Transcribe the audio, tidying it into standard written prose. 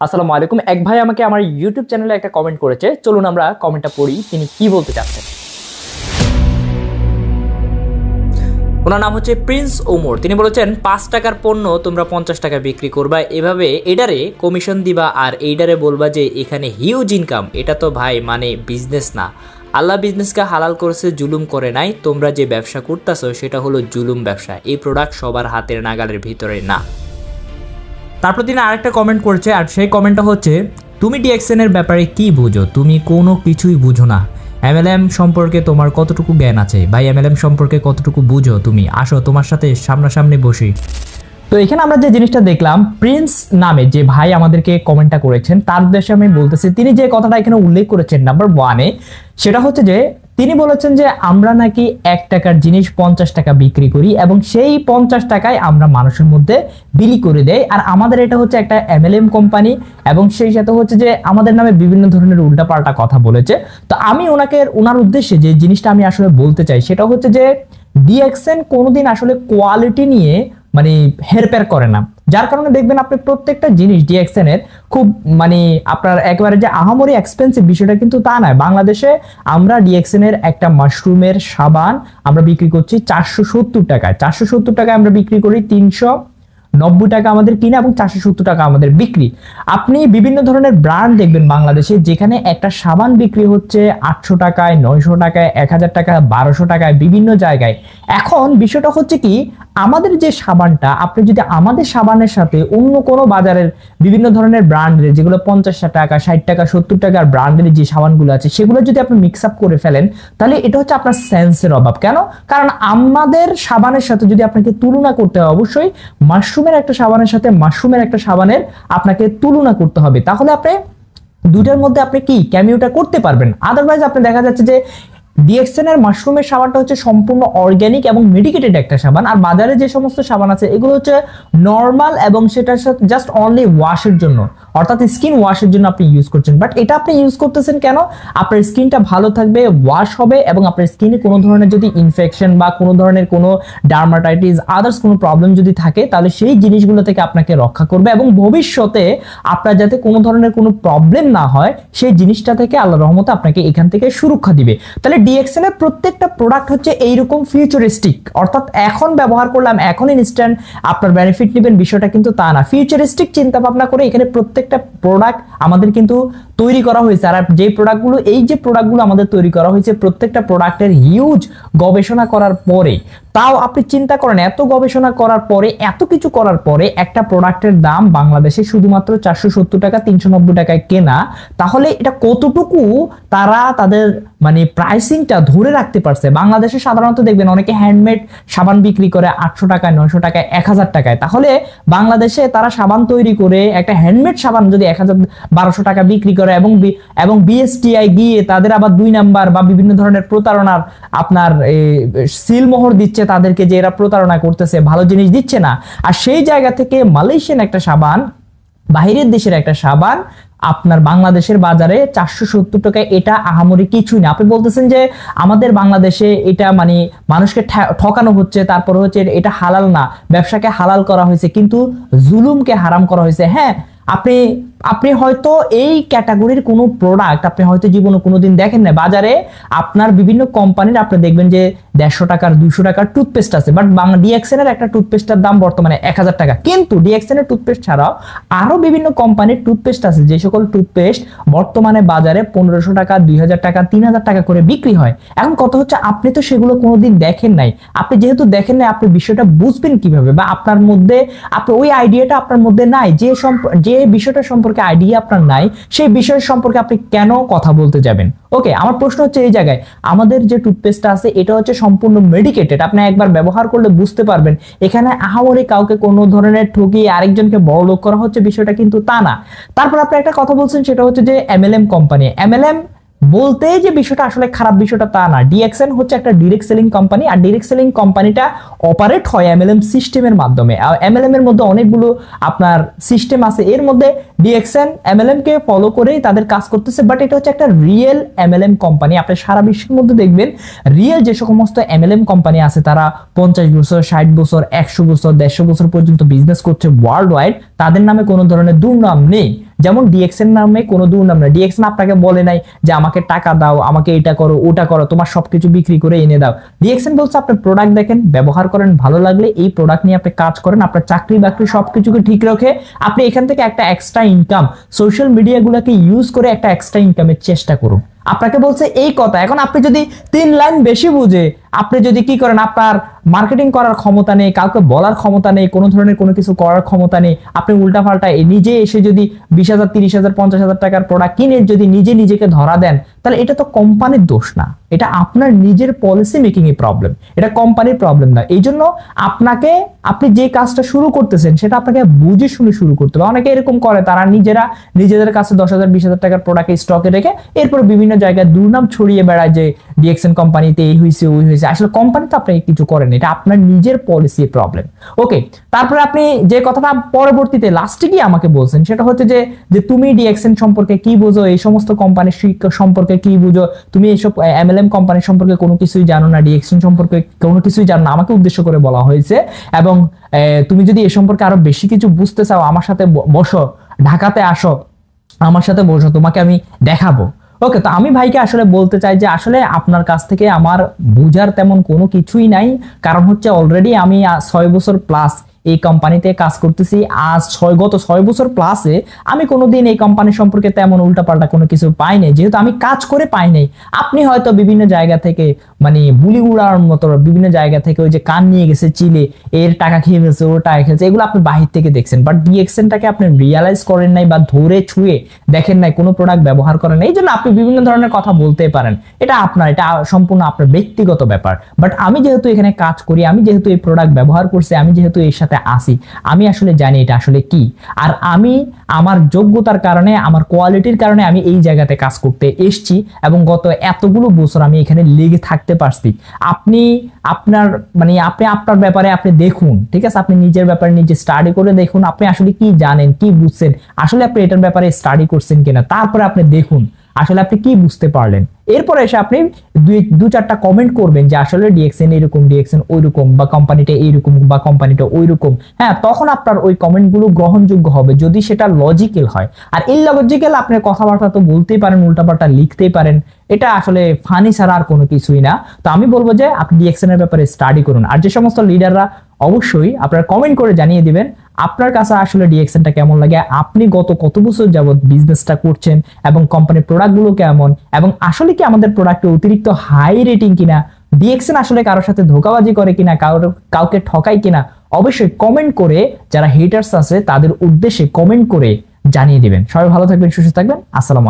আসসালামু আলাইকুম। এক ভাই আমাকে আমার ইউটিউব চ্যানেলে একটা কমেন্ট করেছে, চলুন আমরা কমেন্টটা পড়ি তিনি কি বলতে চাচ্ছেন। ওনার নাম হচ্ছে প্রিন্স ওমর। তিনি বলেছেন 5 টাকার পণ্য তোমরা 50 টাকা বিক্রি করবা, এভাবে এডারে কমিশন দিবা আর এইডারে বলবা যে এখানে হিউজ ইনকাম। এটা তো ভাই মানে বিজনেস না। আল্লাহ বিজনেসকে হালাল করেছে, জুলুম করে নাই। তোমরা যে ব্যবসা করতেছো সেটা হলো জুলুম ব্যবসা। এই প্রোডাক্ট সবার হাতের নাগালের ভিতরে না। তারপর তিনি আরেকটা কমেন্ট করছে, আর সেই কমেন্টটা হচ্ছে তুমি ডিএক্সএন এর ব্যাপারে কি বুঝো? তুমি কোনো কিছুই বুঝো না। এমএলএম সম্পর্কে তোমার কতটুকু জ্ঞান আছে ভাই? এমএলএম সম্পর্কে কতটুকু বুঝো তুমি? আসো তোমার সাথে সামনাসামনি বসি। তো এখানে আমরা যে জিনিসটা দেখলাম, প্রিন্স নামে যে ভাই আমাদেরকে কমেন্টটা করেছেন তার উদ্দেশ্যে আমি বলতেছি, তিনি যে কথাটা এখানে উল্লেখ করেছেন নাম্বার 1-এ, সেটা হচ্ছে যে তিনি বলেছেন যে আমরা নাকি 1 টাকার জিনিস 50 টাকা বিক্রি করি এবং সেই 50 টাকায় আমরা মানুষের মধ্যে বিলি করে দেই। আর আমাদের এটা হচ্ছে একটা এমএলএম কোম্পানি এবং সেই সাথে হচ্ছে যে আমাদের নামে বিভিন্ন ধরনের উল্টাপাল্টা কথা বলেছে। তো আমি ওনার উদ্দেশ্যে যে জিনিসটা আমি আসলে বলতে চাই সেটা হচ্ছে যে ডিএক্সএন কোনোদিন আসলে কোয়ালিটি নিয়ে মানে হেরফের করে না, যার কারণে দেখবেন আপনি প্রত্যেকটা জিনিস ডিএক্সএন এর খুব মানে আপনার একেবারে যে আহামরি এক্সপেন্সিভ বিষয়টা কিন্তু তা নয়। বাংলাদেশে আমরা ডিএক্সএন এর একটা মাশরুমের সাবান আমরা বিক্রি করছি 470 টাকায়। 470 টাকায় আমরা বিক্রি করি, 390 টাকা আমাদের কিনা এবং 470 টাকা আমাদের বিক্রি। আপনি বিভিন্ন ধরনের ব্র্যান্ড দেখবেন বাংলাদেশে, যেখানে একটা সাবান বিক্রি হচ্ছে 800 টাকায়, 900 টাকায়, 1000 টাকা, 1200 টাকায় বিভিন্ন জায়গায়। এখন বিষয়টা হচ্ছে কি, আমাদের যে সাবানটা আপনি যদি আমাদের সাবানের সাথে অন্য কোনো বাজারের বিভিন্ন ধরনের ব্র্যান্ডের যেগুলো 50 টাকা, 60 টাকা, 70 টাকার ব্র্যান্ডের যে সাবানগুলো আছে সেগুলো যদি আপনি মিক্স আপ করে ফেলেন, তাহলে এটা হচ্ছে আপনার সেন্সের অভাব। কেন? কারণ আমাদের সাবানের সাথে যদি আপনাকে তুলনা করতে হয়, অবশ্যই মাশরুমের একটা সাবানের সাথে মাশরুমের একটা সাবানের আপনাকে তুলনা করতে হবে, তাহলে আপনি দুইটার মধ্যে আপনি কি ক্যামিওটা করতে পারবেন। আদারওয়াইজ আপনি দেখা যাচ্ছে যে ডিএক্সএন এর মাশরুমের সাবানটা হচ্ছে সম্পূর্ণ অর্গানিক এবং মেডিকেটেড একটা সাবান, আর বাজারে যে সমস্ত সাবান আছে এগুলো হচ্ছে নরমাল এবং সেটার সাথে জাস্ট অনলি ওয়াশের জন্য, অর্থাৎ স্কিন ওয়াশের জন্য আপনি ইউজ করছেন। বাট এটা আপনি ইউজ করতেছেন কেন? আপনার স্কিনটা ভালো থাকবে, ওয়াশ হবে এবং আপনার স্কিনে কোনো ধরনের যদি ইনফেকশন বা কোনো ধরনের কোনো ডার্মাটাইটিস আদার্স কোনো প্রবলেম যদি থাকে, তাহলে সেই জিনিসগুলো থেকে আপনাকে রক্ষা করবে এবং ভবিষ্যতে আপনার যাতে কোনো ধরনের কোনো প্রবলেম না হয় সেই জিনিসটা থেকে আল্লাহর রহমতে আপনাকে এখান থেকে সুরক্ষা দিবে। তাহলে ডিএক্সএন এর প্রত্যেকটা প্রোডাক্ট হচ্ছে এইরকম ফিউচারিস্টিক, অর্থাৎ এখন ব্যবহার করলাম এখন ইনস্ট্যান্ট আপনার বেনিফিট নেবেন, বিষয়টা কিন্তু তা না। ফিউচারিস্টিক চিন্তা ভাবনা করে এখানে প্রত্যেকটা প্রোডাক্ট আমাদের কিন্তু তৈরি করা হয়েছে। আর যে প্রোডাক্টগুলো আমাদের তৈরি করা হয়েছে, প্রত্যেকটা প্রোডাক্টের হিউজ গবেষণা করার পরে, তাও আপনি চিন্তা করেন এত গবেষণা করার পরে, এত কিছু করার পরে একটা প্রোডাক্টের দাম বাংলাদেশে শুধুমাত্র 470 টাকা, 390 টাকায় কেনা, তাহলে এটা কতটুকু তারা তাদের মানে প্রাইসিংটা ধরে রাখতে পারছে। বাংলাদেশে সাধারণত দেখবেন অনেকে হ্যান্ডমেড সাবান বিক্রি করে 800 টাকায়, 900 টাকায়, 1000 টাকায়। তাহলে বাংলাদেশে তারা সাবান তৈরি করে একটা হ্যান্ডমেড সাবান যদি 1200 টাকা বিক্রি করে এবং বিএসটিআই গিয়ে তাদের আবার 2 নাম্বার বা বিভিন্ন ধরনের প্রতারণার আপনার সিলমোহর দিচ্ছে তাদেরকে যে এরা প্রতারণা করতেছে, ভালো জিনিস দিচ্ছে না, আর সেই জায়গা থেকে মালয়েশিয়ান একটা সাবান, বাইরের দেশের একটা সাবান আপনার বাংলাদেশের বাজারে 470 টাকায়, এটা আহামরি কিছুই না। আপনি বলতেছেন যে আমাদের বাংলাদেশে এটা মানে মানুষকে ঠকানো হচ্ছে, তারপর হচ্ছে এটা হালাল না, ব্যবসাকে হালাল করা হয়েছে কিন্তু জুলুমকে হারাম করা হয়েছে। হ্যাঁ, আপনি হয়তো এই ক্যাটাগরির কোনো প্রোডাক্ট আপনি হয়তো জীবনে কোনোদিন দেখেন না। বাজারে আপনার বিভিন্ন কোম্পানির আপনি দেখবেন যে 150 টাকার 200 টাকার টুথপেস্ট আছে, বাট ডিএক্সএন এর একটা টুথপেস্টের দাম বর্তমানে 1000 টাকা। কিন্তু ডিএক্সএন এর টুথপেস্ট ছাড়াও আরো বিভিন্ন কোম্পানির টুথপেস্ট আছে, যে সকল টুথপেস্ট বর্তমানে বাজারে 1500 টাকা, 2000 টাকা, 3000 টাকা করে বিক্রি হয়। এখন কথা হচ্ছে আপনি তো সেগুলো কোনোদিন দেখেন নাই। আপনি যেহেতু দেখেন নাই, আপনি বিষয়টা বুঝবেন কিভাবে? বা আপনার মধ্যে আপনি ওই আইডিয়াটা আপনার মধ্যে নাই, যে বিষয়টা সম্পর্কে আইডিয়া আপনার নাই, সেই বিষয় সম্পর্কে আপনি কেন কথা বলতে যাবেন? ওকে, আমার প্রশ্ন হচ্ছে এই জায়গায়, আমাদের যে টুথপেস্টটা আছে এটা হচ্ছে সম্পূর্ণ মেডিকেটেড। আপনি একবার ব্যবহার করলে বুঝতে পারবেন এখানে আহামরি কাউকে কোনো ধরনের ঠকিয়ে আরেকজনকে বড় লোক করা হচ্ছে, বিষয়টা কিন্তু তা না। তারপর আপনি একটা কথা বলছেন, সেটা হচ্ছে যে এমএলএম কোম্পানি। এমএলএম বলতে যে বিষয়টা আসলে খারাপ, বিষয়টা তা না। ডিএক্সএন হচ্ছে একটা ডিরেক্ট সেলিং কোম্পানি, আর ডিরেক্ট সেলিং কোম্পানিটা অপারেট হয় এমএলএম সিস্টেমের মাধ্যমে। এমএলএম এর মধ্যে অনেকগুলো আপনার সিস্টেম আছে, এর মধ্যে ডিএক্সএন এমএলএম কে ফলো করেই তাদের কাজ করতেছে। বাট এটা হচ্ছে একটা রিয়েল এমএলএম কোম্পানি। আপনি সারা বিশ্বের মধ্যে দেখবেন রিয়েল যে সমস্ত এমএলএম কোম্পানি আছে তারা 50 বছর, 60 বছর, 100 বছর, 150 বছর পর্যন্ত বিজনেস করছে ওয়ার্ল্ড ওয়াইড, তাদের নামে কোনো ধরনের দুর্নাম নেই। যেমন ডিএক্সএন নামে কোনো দুর্নাম না। ডিএক্সএন আপনাকে বলে নাই যে আমাকে টাকা দাও, আমাকে এটা করো ওটা করো, তোমার সবকিছু বিক্রি করে এনে দাও। ডিএক্সএন বলছে আপনি প্রোডাক্ট দেখেন, ব্যবহার করেন, ভালো লাগলে এই প্রোডাক্ট নিয়ে আপনি কাজ করেন, আপনার চাকরি বাকরি সবকিছুকে ঠিক রাখে আপনি এখান থেকে একটা এক্সট্রা ইনকাম, সোশ্যাল মিডিয়াগুলোকে ইউজ করে একটা এক্সট্রা ইনকামের চেষ্টা করুন। আপনাকে বলছে এই কথা। এখন আপনি যদি 3 লাইন বেশি বুঝে আপনি যদি কি করেন, আপনার মার্কেটিং করার ক্ষমতা নেই, কাউকে বলার ক্ষমতা নেই, কোনো ধরনের কোনো কিছু করার ক্ষমতা নেই, আপনি উল্টাপাল্টা নিজে এসে যদি 20,000 30,000 50,000 টাকার প্রোডাক্ট কিনে যদি নিজেকে ধরা দেন, তাহলে এটা তো কোম্পানির দোষ না, এটা আপনার নিজের পলিসি মেকিং এর প্রবলেম, এটা কোম্পানির প্রবলেম না। এই জন্য আপনি যে কাজটা শুরু করতেছেন সেটা আপনাকে বুঝে শুনে শুরু করতে হবে। অনেকে এরকম করে, তারা নিজেদের কাছে 10,000 20,000 টাকার প্রোডাক্ট স্টকে রেখে এরপর বিভিন্ন জায়গায় দুর্নাম ছড়িয়ে বেড়ায় যে ডিএক্সএন কোম্পানিতে এই হয়েছে ওই হয়েছে। আসলে কোম্পানি তো আপনাকে কিছু করেন, এটা আপনার নিজের পলিসি প্রবলেম। ওকে, তারপরে আপনি যে কথাটা পরবর্তীতে লাস্টে গিয়ে আমাকে বলছেন সেটা হচ্ছে যে তুমি ডিএক্সএন সম্পর্কে কি বুঝো, এই সমস্ত কোম্পানির সম্পর্কে কি বুঝো, তুমি এইসব এমএলএম কোম্পানি সম্পর্কে কোনো কিছুই জানো না, ডিএক্সএন সম্পর্কে কোনো কিছুই জানো না, আমাকে উদ্দেশ্য করে বলা হয়েছে। এবং তুমি যদি এ সম্পর্কে আরো বেশি কিছু বুঝতে চাও আমার সাথে বসো, ঢাকাতে আসো, আমার সাথে বসো, তোমাকে আমি দেখাবো। ওকে, তো আমি ভাইকে আসলে বলতে চাই যে আসলে আপনার কাছ থেকে আমার বুঝার তেমন কোনো কিছুই নাই। কারণ হচ্ছে অলরেডি আমি 6 বছর প্লাস এই কোম্পানিতে কাজ করতেছি। গত 6 বছর প্লাসে আমি কোনোদিন এই কোম্পানি সম্পর্কে তেমন উল্টাপাল্টা কোনো কিছু পাই নাই, যেহেতু আমি কাজ করে পাই নাই। আপনি হয়তো বিভিন্ন জায়গা থেকে মানে বুলি উড়ার মতো বিভিন্ন জায়গা থেকে ওই যে কান নিয়ে গেছে চিলে, এর টাকা খেয়ে ফেলছে, ওর টাকা খেয়েছে, এগুলো আপনি বাহির থেকে দেখছেন, বাট ডিএক্সএনটাকে আপনি রিয়ালাইজ করেন নাই বা ধরে ছুঁয়ে দেখেন নাই, কোনো প্রোডাক্ট ব্যবহার করেন নাই। এই জন্য আপনি বিভিন্ন ধরনের কথা বলতে পারেন, এটা সম্পূর্ণ আপনার ব্যক্তিগত ব্যাপার। বাট আমি যেহেতু এখানে কাজ করি, আমি যেহেতু এই প্রোডাক্ট ব্যবহার করছি, আমি যেহেতু এর সাথে আসি, আমি আসলে জানি এটা আসলে কি। আর আমি আমার যোগ্যতার কারণে, আমার কোয়ালিটির কারণে আমি এই জায়গাতে কাজ করতে এসেছি এবং গত এতগুলো বছর আমি এখানে লেগে থাকতে পারছি। আপনি আপনার ব্যাপারে আপনি দেখুন, ঠিক আছে, আপনি নিজের ব্যাপারে নিজে স্টাডি করে দেখুন, আপনি আসলে কি জানেন, কি বুঝছেন, আসলে আপনি এটার ব্যাপারে স্টাডি করছেন কিনা, তারপরে আপনি দেখুন আসলে আপনি কি বুঝতে পারলেন। এরপরে এসে আপনি দু চারটা কমেন্ট করবেন যে আসলে ডিএক্সএন এরকম, ডিএক্সএন ওইরকম, বা কোম্পানিটা এইরকম বা কোম্পানিটা ওইরকম। হ্যাঁ, তখন আপনার ওই কমেন্টগুলো গ্রহণযোগ্য হবে যদি সেটা লজিক্যাল হয়। আর ইললজিক্যাল আপনার কথাবার্তা তো বলতেই পারেন, উল্টাপাল্টা লিখতেই পারেন, এটা আসলে ফানি ছাড়া আর কোনো কিছুই না। তো আমি বলবো যে আপনি ডিএক্সএন এর ব্যাপারে স্টাডি করুন। আর যে সমস্ত লিডাররা, অবশ্যই আপনারা কমেন্ট করে জানিয়ে দিবেন আপনার কাছে আসলে ডিএক্সএনটা কেমন লাগে, আপনি গত কত বছর যাবত বিজনেসটা করছেন এবং কোম্পানির প্রোডাক্টগুলো কেমন, এবং আসলে কি আমাদের প্রোডাক্টে অতিরিক্ত হাই রেটিং কিনা, ডিএক্সএন আসলে কারোর সাথে ধোঁকাবাজি করে কিনা, কাউকে ঠকায় কিনা, অবশ্যই কমেন্ট করে, যারা হেটার্স আছে তাদের উদ্দেশ্যে কমেন্ট করে জানিয়ে দিবেন। সবাই ভালো থাকবেন, সুস্থ থাকবেন, আসসালামু আলাইকুম।